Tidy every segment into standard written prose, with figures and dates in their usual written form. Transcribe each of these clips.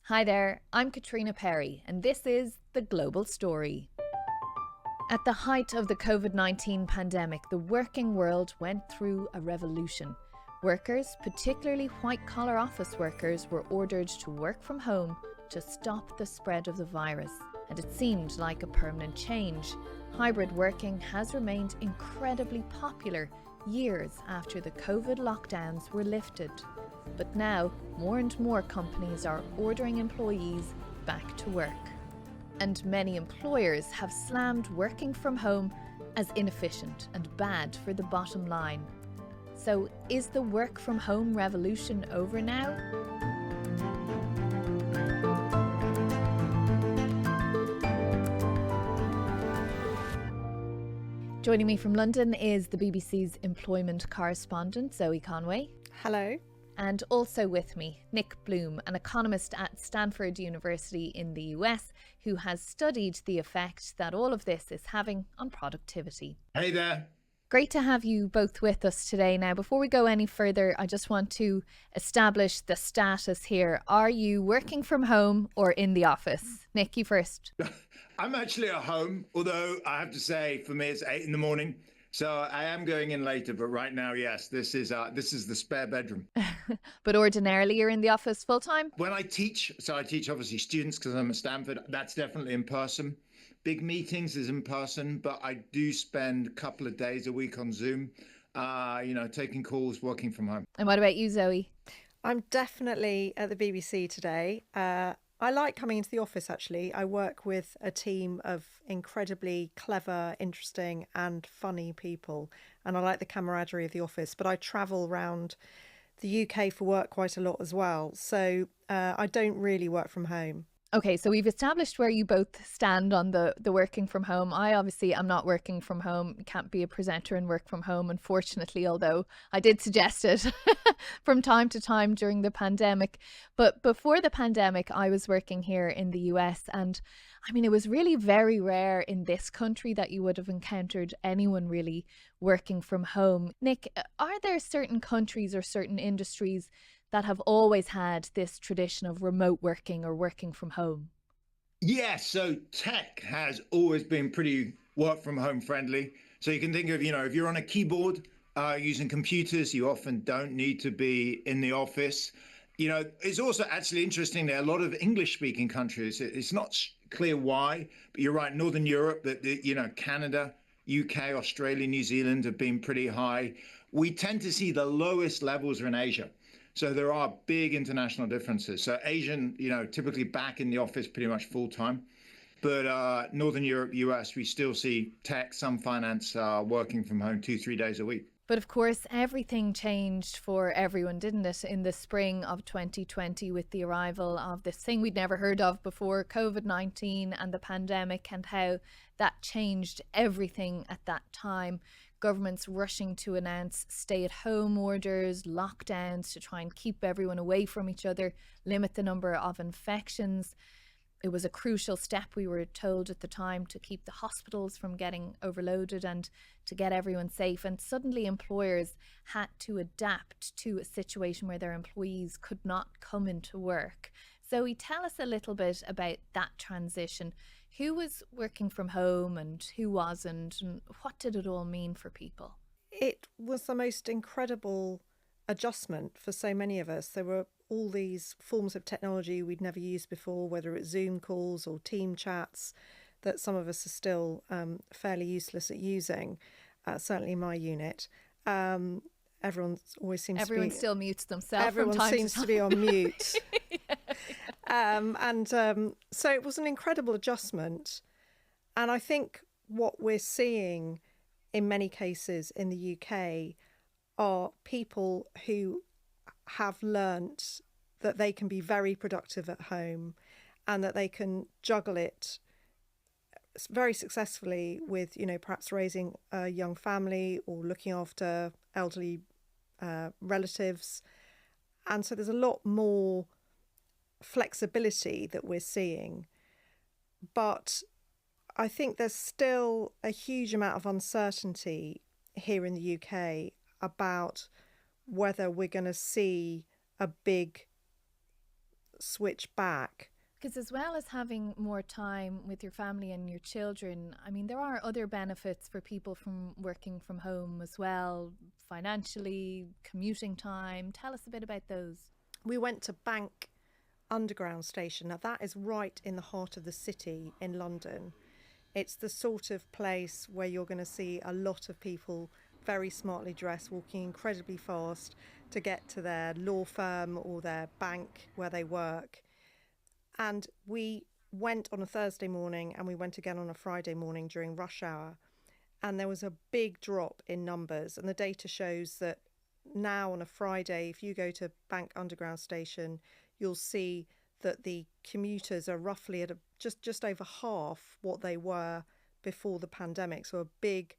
Hi there, I'm Caitríona Perry, and this is The Global Story. At the height of the COVID-19 pandemic, the working world went through a revolution. Workers, particularly white-collar office workers, were ordered to work from home to stop the spread of the virus. And it seemed like a permanent change. Hybrid working has remained incredibly popular years after the COVID lockdowns were lifted. But now, more and more companies are ordering employees back to work. And many employers have slammed working from home as inefficient and bad for the bottom line. So, is the work from home revolution over now? Joining me from London is the BBC's employment correspondent, Zoe Conway. Hello. And also with me, Nick Bloom, an economist at Stanford University in the US, who has studied the effect that all of this is having on productivity. Hey there. Great to have you both with us today. Now, before we go any further, I just want to establish the status here. Are you working from home or in the office? Nick, you first. I'm actually at home, although I have to say, for me, it's 8 a.m. So I am going in later, but right now, yes, this is the spare bedroom. But ordinarily you're in the office full time? When I teach, so I teach obviously students because I'm at Stanford, that's definitely in person. Big meetings is in person, but I do spend a couple of days a week on Zoom, taking calls, working from home. And what about you, Zoe? I'm definitely at the BBC today. I like coming into the office, actually. I work with a team of incredibly clever, interesting and funny people. And I like the camaraderie of the office. But I travel around the UK for work quite a lot as well. So I don't really work from home. Okay, so we've established where you both stand on the working from home. I obviously am not working from home, can't be a presenter and work from home, unfortunately, although I did suggest it from time to time during the pandemic. But before the pandemic, I was working here in the US, and I mean, it was really very rare in this country that you would have encountered anyone really working from home. Nick, are there certain countries or certain industries that have always had this tradition of remote working or working from home? Yes, so tech has always been pretty work from home friendly. So you can think of, if you're on a keyboard using computers, you often don't need to be in the office. It's also actually interesting that a lot of English speaking countries, it's not clear why, but you're right, Northern Europe, Canada, UK, Australia, New Zealand have been pretty high. We tend to see the lowest levels are in Asia. So there are big international differences. So Asian, typically back in the office pretty much full time. But Northern Europe, US, we still see tech, some finance working from home 2-3 days a week. But of course, everything changed for everyone, didn't it, in the spring of 2020 with the arrival of this thing we'd never heard of before, COVID-19 and the pandemic, and how that changed everything at that time. Governments rushing to announce stay-at-home orders, lockdowns to try and keep everyone away from each other, limit the number of infections. It was a crucial step, we were told at the time, to keep the hospitals from getting overloaded and to get everyone safe. And suddenly employers had to adapt to a situation where their employees could not come into work. So tell us a little bit about that transition. Who was working from home and who wasn't, and what did it all mean for people? It was the most incredible adjustment for so many of us. There were all these forms of technology we'd never used before, whether it's Zoom calls or team chats, that some of us are still fairly useless at using, certainly in my unit. Everyone still mutes themselves. Everyone seems to be on mute. So it was an incredible adjustment. And I think what we're seeing in many cases in the UK are people who have learnt that they can be very productive at home and that they can juggle it very successfully with, perhaps raising a young family or looking after elderly relatives. And so there's a lot more flexibility that we're seeing. But I think there's still a huge amount of uncertainty here in the UK about whether we're going to see a big switch back. Because as well as having more time with your family and your children, I mean, there are other benefits for people from working from home as well, financially, commuting time. Tell us a bit about those. We went to Bank Underground Station. Now, that is right in the heart of the city in London. It's the sort of place where you're going to see a lot of people very smartly dressed, walking incredibly fast to get to their law firm or their bank where they work. And we went on a Thursday morning and we went again on a Friday morning during rush hour. And there was a big drop in numbers. And the data shows that now on a Friday, if you go to Bank Underground Station, you'll see that the commuters are roughly at just over half what they were before the pandemic. So a big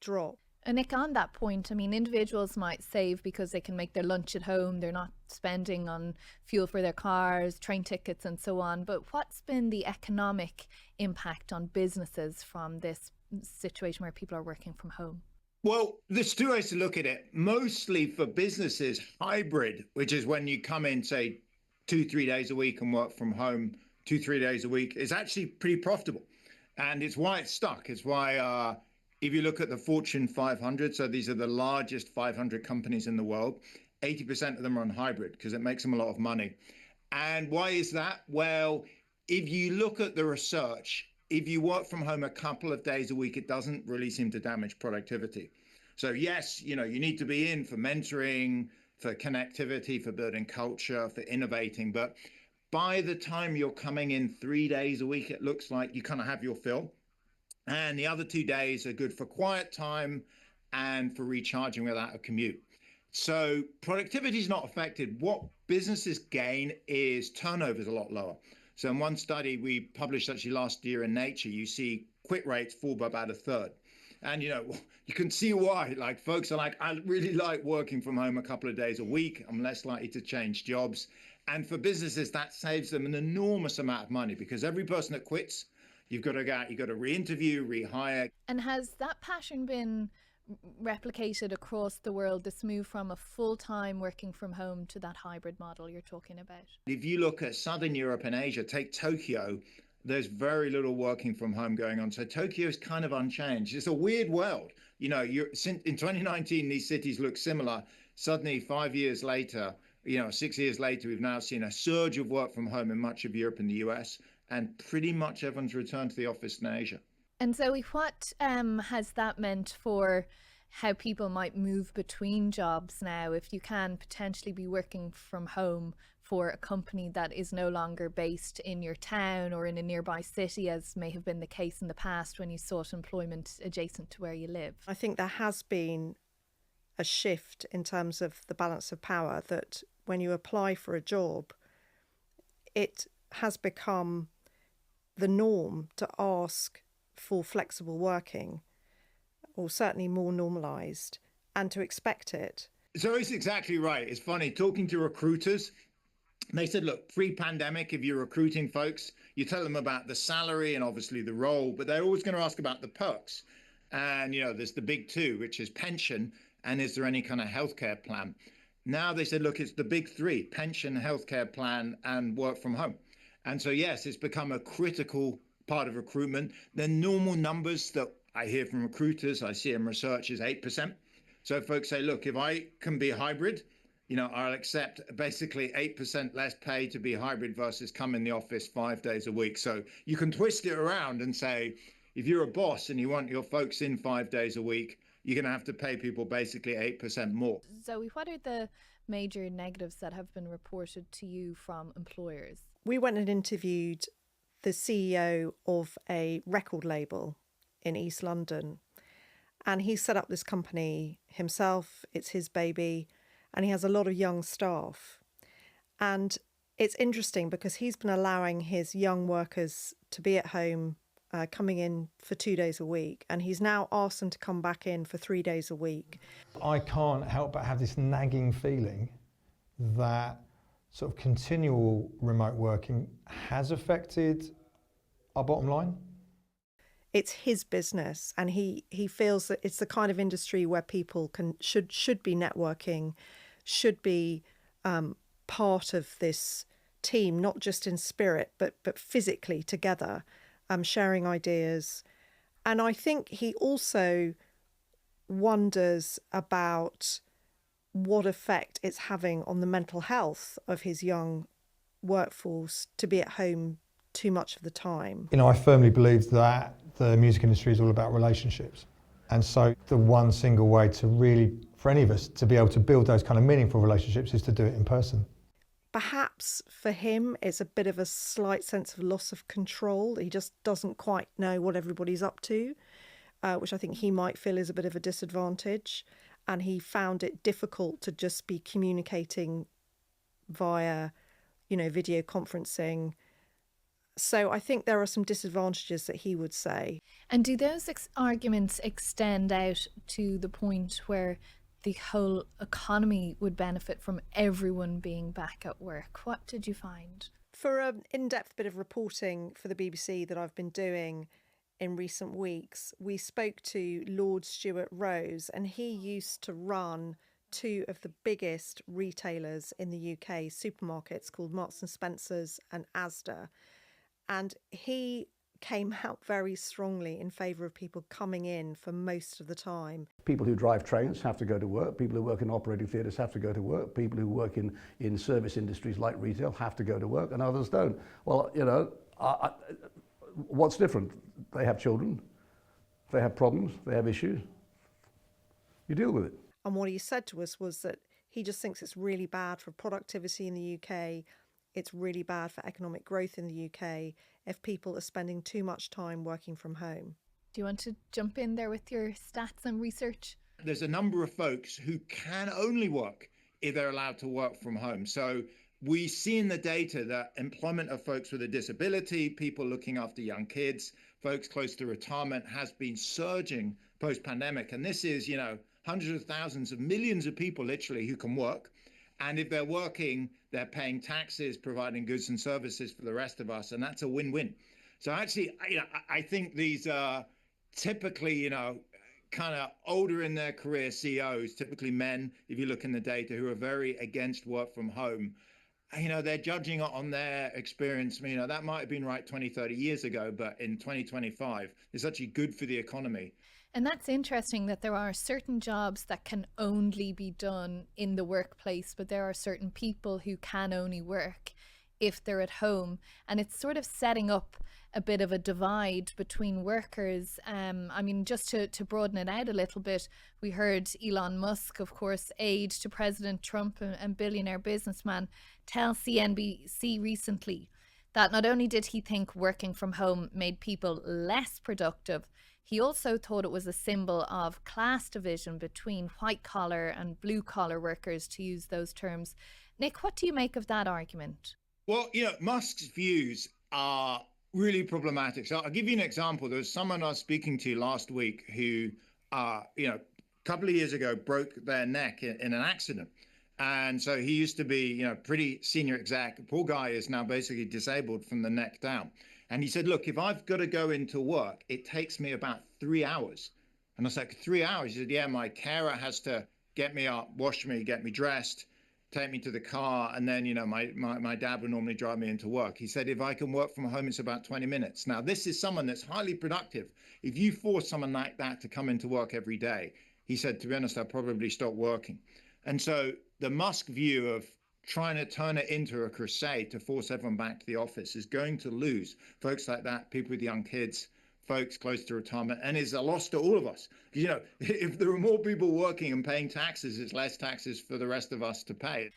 drop. And Nick, on that point, I mean, individuals might save because they can make their lunch at home. They're not spending on fuel for their cars, train tickets and so on. But what's been the economic impact on businesses from this situation where people are working from home? Well, there's two ways to look at it. Mostly for businesses, hybrid, which is when you come in, say, 2-3 days a week and work from home 2-3 days a week, is actually pretty profitable. And it's why it's stuck. It's why if you look at the Fortune 500, so these are the largest 500 companies in the world, 80% of them are on hybrid because it makes them a lot of money. And why is that? Well, if you look at the research, if you work from home a couple of days a week, it doesn't really seem to damage productivity. So yes, you need to be in for mentoring, for connectivity, for building culture, for innovating. But by the time you're coming in 3 days a week, it looks like you kind of have your fill. And the other 2 days are good for quiet time and for recharging without a commute. So productivity is not affected. What businesses gain is turnover is a lot lower. So in one study we published actually last year in Nature, you see quit rates fall by about a third. And, you can see why. Like, folks are like, I really like working from home a couple of days a week. I'm less likely to change jobs. And for businesses, that saves them an enormous amount of money because every person that quits, you've got to go out, you've got to re-interview, rehire. And has that pattern been replicated across the world, this move from a full-time working from home to that hybrid model you're talking about? If you look at Southern Europe and Asia, take Tokyo, there's very little working from home going on. So Tokyo is kind of unchanged. It's a weird world. In 2019, these cities look similar. Suddenly, 5 years later, 6 years later, we've now seen a surge of work from home in much of Europe and the US, and pretty much everyone's returned to the office in Asia. And Zoe, what has that meant for how people might move between jobs now if you can potentially be working from home for a company that is no longer based in your town or in a nearby city, as may have been the case in the past when you sought employment adjacent to where you live? I think there has been a shift in terms of the balance of power, that when you apply for a job, it has become the norm to ask for flexible working, or certainly more normalised, and to expect it. So it's exactly right. It's funny, talking to recruiters, they said, look, pre-pandemic, if you're recruiting folks, you tell them about the salary and obviously the role, but they're always going to ask about the perks. And, there's the big two, which is pension, and is there any kind of healthcare plan? Now they said, look, it's the big three: pension, healthcare plan, and work from home. And so, yes, it's become a critical part of recruitment. The normal numbers that I hear from recruiters, I see in research, is 8%. So folks say, look, if I can be hybrid, I'll accept basically 8% less pay to be hybrid versus come in the office 5 days a week. So you can twist it around and say, if you're a boss and you want your folks in 5 days a week, you're going to have to pay people basically 8% more. Zoe, what are the major negatives that have been reported to you from employers? We went and interviewed the CEO of a record label in East London, and he set up this company himself. It's his baby, and he has a lot of young staff. And it's interesting because he's been allowing his young workers to be at home, coming in for 2 days a week, and he's now asked them to come back in for 3 days a week. I can't help but have this nagging feeling that sort of continual remote working has affected our bottom line. It's his business, and he feels that it's the kind of industry where people should be networking, should be part of this team, not just in spirit, but physically together, sharing ideas. And I think he also wonders about what effect it's having on the mental health of his young workforce to be at home too much of the time. You know, I firmly believe that the music industry is all about relationships. And so the one single way to really, for any of us, to be able to build those kind of meaningful relationships is to do it in person. Perhaps for him, it's a bit of a slight sense of loss of control. He just doesn't quite know what everybody's up to, which I think he might feel is a bit of a disadvantage. And he found it difficult to just be communicating via, video conferencing. So I think there are some disadvantages that he would say. And do those arguments extend out to the point where the whole economy would benefit from everyone being back at work? What did you find? For an in-depth bit of reporting for the BBC that I've been doing in recent weeks, we spoke to Lord Stuart Rose, and he used to run two of the biggest retailers in the UK, supermarkets called Marks and Spencer's and Asda. And he came out very strongly in favour of people coming in for most of the time. People who drive trains have to go to work. People who work in operating theatres have to go to work. People who work in service industries like retail have to go to work, and others don't. Well, what's different? They have children, they have problems, they have issues. You deal with it. And what he said to us was that he just thinks it's really bad for productivity in the UK. It's really bad for economic growth in the UK if people are spending too much time working from home. Do you want to jump in there with your stats and research? There's a number of folks who can only work if they're allowed to work from home. So we see in the data that employment of folks with a disability, people looking after young kids, folks close to retirement has been surging post-pandemic. And this is, hundreds of thousands of millions of people literally who can work. And if they're working, they're paying taxes, providing goods and services for the rest of us. And that's a win-win. So actually, I think these are typically, kind of older in their career CEOs, typically men, if you look in the data, who are very against work from home. They're judging it on their experience. That might have been right 20, 30 years ago, but in 2025, it's actually good for the economy. And that's interesting that there are certain jobs that can only be done in the workplace, but there are certain people who can only work if they're at home. And it's sort of setting up a bit of a divide between workers. Just to broaden it out a little bit, we heard Elon Musk, of course, aide to President Trump and billionaire businessman, tell CNBC recently that not only did he think working from home made people less productive, he also thought it was a symbol of class division between white collar and blue collar workers, to use those terms. Nick, what do you make of that argument? Well, Musk's views are really problematic. So I'll give you an example. There was someone I was speaking to last week who, a couple of years ago broke their neck in an accident. And so he used to be, pretty senior exec. Poor guy is now basically disabled from the neck down. And he said, look, if I've got to go into work, it takes me about 3 hours. And I was like, 3 hours? He said, yeah, my carer has to get me up, wash me, get me dressed, take me to the car. And then, my dad would normally drive me into work. He said, if I can work from home, it's about 20 minutes. Now, this is someone that's highly productive. If you force someone like that to come into work every day, he said, to be honest, I'll probably stop working. And so the Musk view of trying to turn it into a crusade to force everyone back to the office is going to lose folks like that, people with young kids, folks close to retirement, and is a loss to all of us. If there are more people working and paying taxes, it's less taxes for the rest of us to pay.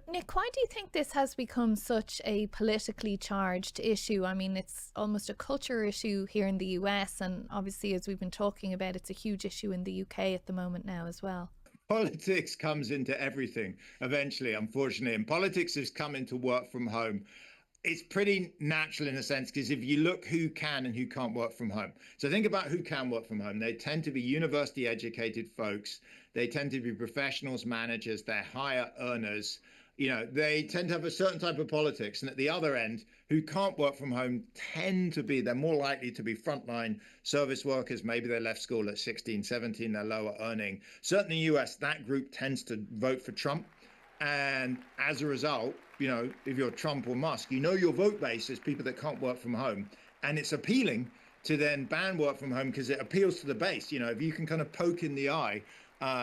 Nick, why do you think this has become such a politically charged issue? It's almost a culture issue here in the US, and obviously, as we've been talking about, it's a huge issue in the UK at the moment now as well. Politics comes into everything eventually, unfortunately, and politics has come into work from home. It's pretty natural in a sense, because if you look who can and who can't work from home. So think about who can work from home. They tend to be university educated folks. They tend to be professionals, managers, they're higher earners. They tend to have a certain type of politics. And at the other end, who can't work from home they're more likely to be frontline service workers. Maybe they left school at 16, 17, they're lower earning. Certainly in the US, that group tends to vote for Trump. And as a result, if you're Trump or Musk, your vote base is people that can't work from home. And it's appealing to then ban work from home because it appeals to the base. If you can kind of poke in the eye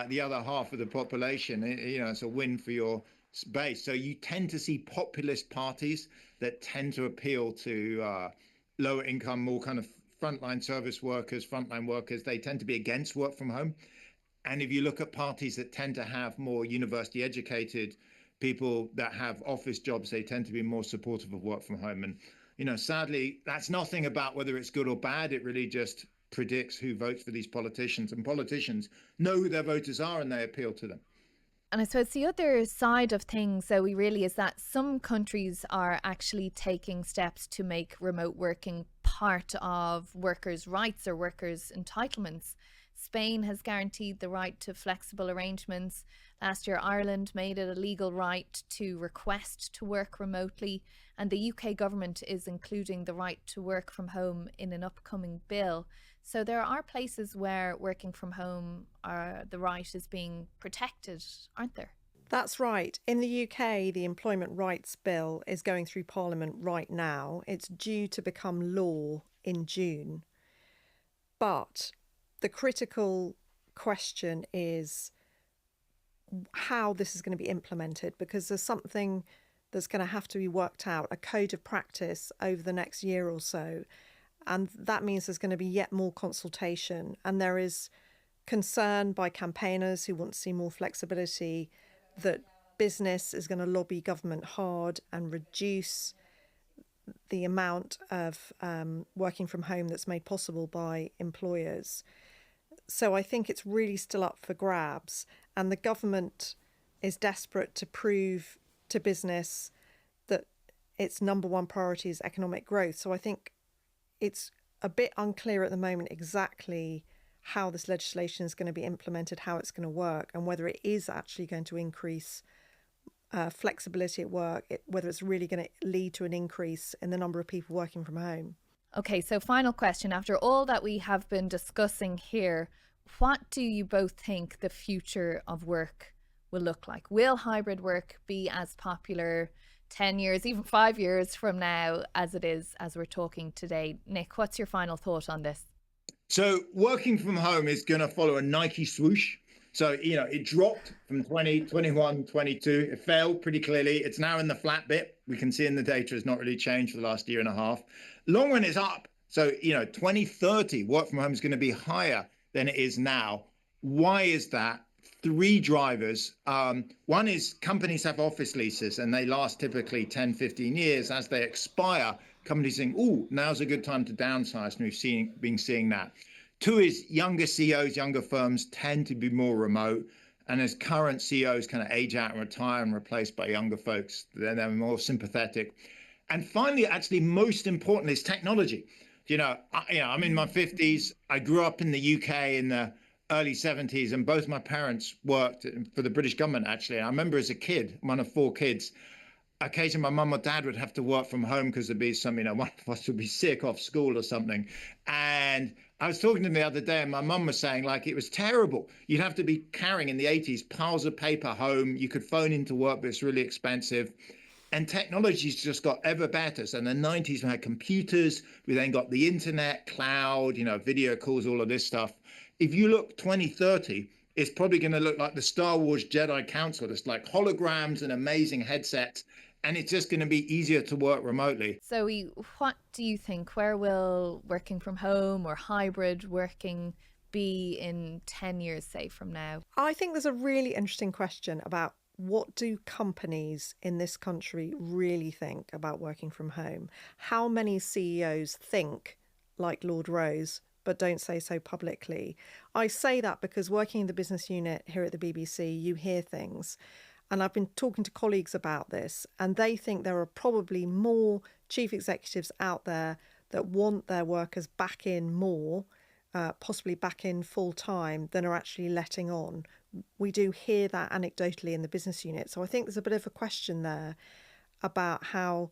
the other half of the population, it's a win for your base. So you tend to see populist parties that tend to appeal to lower income, more kind of frontline service workers, frontline workers. They tend to be against work from home. And if you look at parties that tend to have more university educated people that have office jobs, they tend to be more supportive of work from home. And sadly, that's nothing about whether it's good or bad. It really just predicts who votes for these politicians, and politicians know who their voters are and they appeal to them. And I suppose the other side of things, Zoe, really is that some countries are actually taking steps to make remote working part of workers' rights or workers' entitlements. Spain has guaranteed the right to flexible arrangements. Last year, Ireland made it a legal right to request to work remotely, and the UK government is including the right to work from home in an upcoming bill. So there are places where working from home, the right is being protected, aren't there? That's right. In the UK, the Employment Rights Bill is going through Parliament right now. It's due to become law in June. But the critical question is how this is going to be implemented, because there's something that's going to have to be worked out, a code of practice over the next year or so. And that means there's going to be yet more consultation. And there is concern by campaigners who want to see more flexibility that business is going to lobby government hard and reduce the amount of working from home that's made possible by employers. So I think it's really still up for grabs. And the government is desperate to prove to business that its number one priority is economic growth. So I think it's a bit unclear at the moment exactly how this legislation is going to be implemented, how it's going to work, and whether it is actually going to increase flexibility at work, whether it's really going to lead to an increase in the number of people working from home. Okay, so final question. After all that we have been discussing here, what do you both think the future of work will look like? Will hybrid work be as popular 10 years, even 5 years from now as it is as we're talking today? Nick, what's your final thought on this? So working from home is going to follow a Nike swoosh. So, it dropped from 20, 21, 22. It fell pretty clearly. It's now in the flat bit. We can see in the data it's not really changed for the last year and a half. Long run is up. So, 2030, work from home is going to be higher than it is now. Why is that? 3 drivers. One is companies have office leases and they last typically 10, 15 years. As they expire, companies think, now's a good time to downsize. And we've been seeing that. 2 is younger CEOs, younger firms tend to be more remote. And as current CEOs kind of age out and retire and replaced by younger folks, then they're more sympathetic. And finally, actually, most important is technology. I'm in my 50s. I grew up in the UK in the early 70s, and both my parents worked for the British government, actually. I remember as a kid, one of 4 kids, occasionally my mum or dad would have to work from home because there'd be some, one of us would be sick off school or something. And I was talking to them the other day and my mum was saying it was terrible. You'd have to be carrying in the 80s piles of paper home. You could phone into work, but it's really expensive. And technology's just got ever better. So in the 90s, we had computers. We then got the internet, cloud, video calls, all of this stuff. If you look 2030, it's probably going to look like the Star Wars Jedi Council. It's like holograms and amazing headsets. And it's just going to be easier to work remotely. Zoe, what do you think? Where will working from home or hybrid working be in 10 years, say, from now? I think there's a really interesting question about what do companies in this country really think about working from home? How many CEOs think like Lord Rose, but don't say so publicly? I say that because working in the business unit here at the BBC, you hear things. And I've been talking to colleagues about this, and they think there are probably more chief executives out there that want their workers back in more, possibly back in full time, than are actually letting on. We do hear that anecdotally in the business unit. So I think there's a bit of a question there about how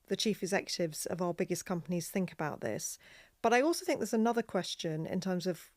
the chief executives of our biggest companies think about this. But I also think there's another question in terms of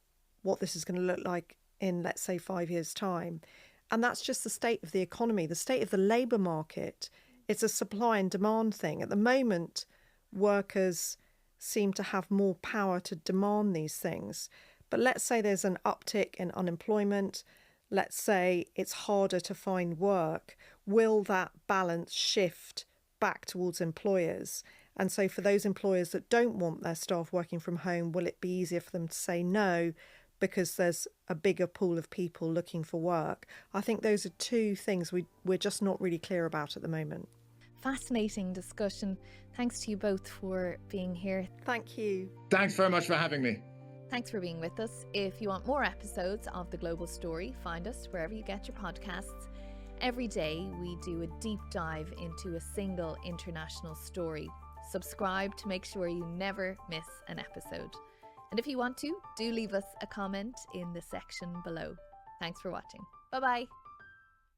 what this is going to look like in, let's say, 5 years' time. And that's just the state of the economy. The state of the labour market It's a supply and demand thing. At the moment, workers seem to have more power to demand these things. But let's say there's an uptick in unemployment. Let's say it's harder to find work. Will that balance shift back towards employers? And so for those employers that don't want their staff working from home, will it be easier for them to say no because there's a bigger pool of people looking for work? I think those are two things we're just not really clear about at the moment. Fascinating discussion. Thanks to you both for being here. Thank you. Thanks very much for having me. Thanks for being with us. If you want more episodes of The Global Story, find us wherever you get your podcasts. Every day we do a deep dive into a single international story. Subscribe to make sure you never miss an episode. And if you want to, do leave us a comment in the section below. Thanks for watching. Bye-bye.